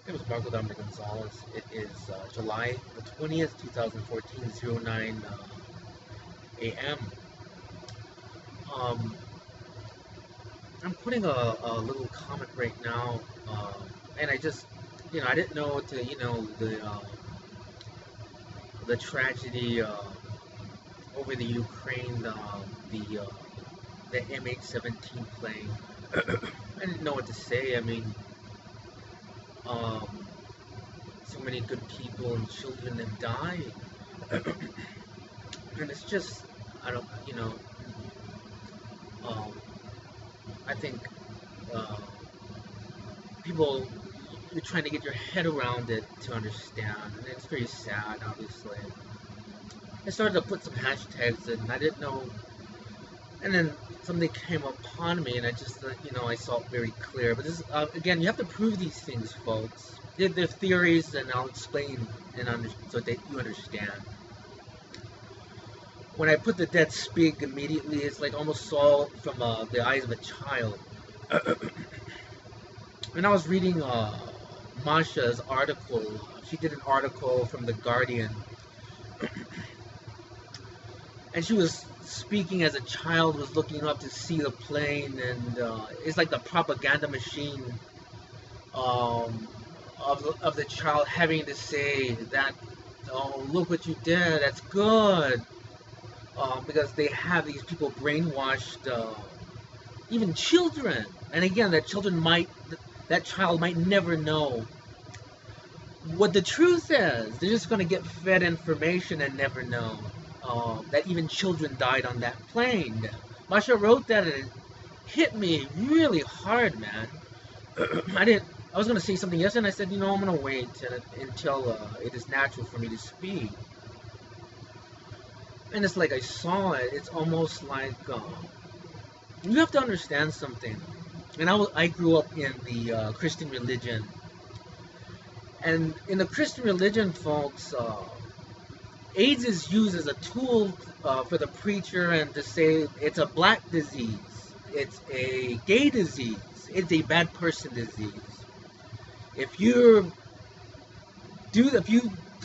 It was Marco Dominic Gonzalez. It is July the 20th, 2014, 09 a.m. Um, I'm putting a little comment right now, and I just, I didn't know to, the tragedy over the Ukraine, the MH17 plane. I didn't know what to say. I mean, um, so many good people and children have died, and it's just, I don't, um, I think uh, people, you're trying to get your head around it to understand, and it's very sad, obviously. I started to put some hashtags in, and I didn't know, and then something came upon me, and I just, I saw it very clear. But this, again, you have to prove these things, folks. They're theories, and I'll explain so that you understand. When I put the dead speak immediately, it's like almost saw from the eyes of a child. And I was reading Masha's article. She did an article from The Guardian. And she was speaking as a child was looking up to see the plane. And it's like the propaganda machine of the child having to say that, oh, look what you did, that's good. Because they have these people brainwashed, even children. And again, that child might never know what the truth is. They're just going to get fed information and never know that even children died on that plane. Masha wrote that, and it hit me really hard, man. I was going to say something yesterday, and I said, I'm going to wait until it is natural for me to speak. And it's like I saw it. It's almost like you have to understand something. And I grew up in the Christian religion. And in the Christian religion, folks, AIDS is used as a tool for the preacher and to say it's a black disease, it's a gay disease, it's a bad person disease. If you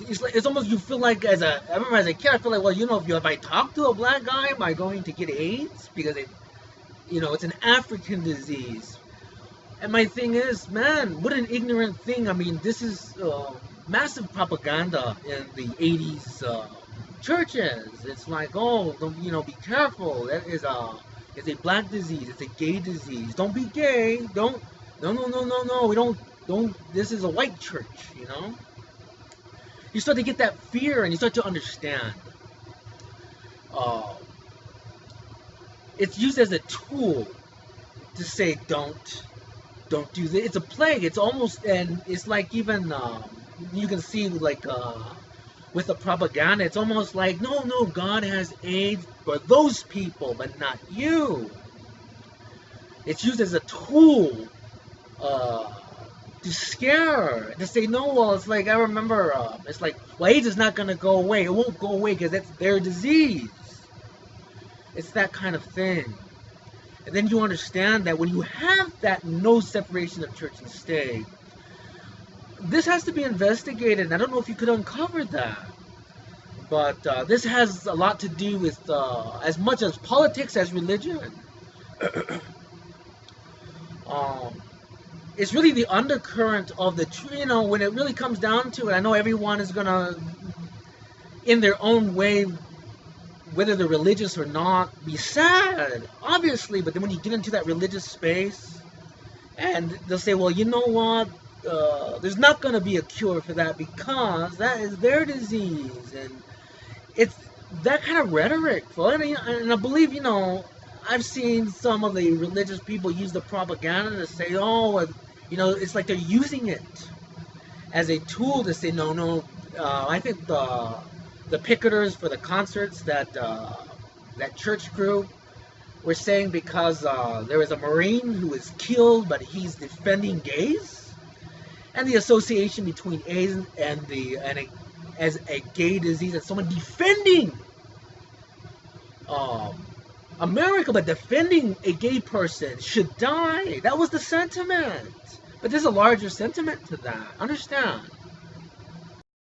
it's almost, you feel like I remember as a kid, I feel like, well, if I talk to a black guy, am I going to get AIDS? Because it's an African disease. And my thing is, man, what an ignorant thing. I mean, this is massive propaganda in the 80s churches. It's like, oh, be careful. That is it's a black disease. It's a gay disease. Don't be gay. No. We don't, this is a white church, You start to get that fear, and you start to understand. It's used as a tool to say don't do this. It's a plague. It's almost, and it's like even you can see like with the propaganda, it's almost like no, God has AIDS for those people, but not you. It's used as a tool to scare, to say no. Well, it's like I remember. It's like, well, AIDS is not gonna go away. It won't go away because that's their disease. It's that kind of thing. And then you understand that when you have that no separation of church and state, this has to be investigated. And I don't know if you could uncover that. But this has a lot to do with as much as politics as religion. It's really the undercurrent of the, when it really comes down to it, I know everyone is going to, in their own way, whether they're religious or not, be sad, obviously. But then when you get into that religious space, and they'll say, well, you know what, there's not going to be a cure for that because that is their disease. And it's that kind of rhetoric. And I believe, I've seen some of the religious people use the propaganda to say, oh, it's like they're using it as a tool to say, no. I think the picketers for the concerts that church group were saying because there was a Marine who was killed, but he's defending gays, and the association between AIDS and as a gay disease, and someone defending America, but defending a gay person should die. That was the sentiment. But there's a larger sentiment to that. Understand?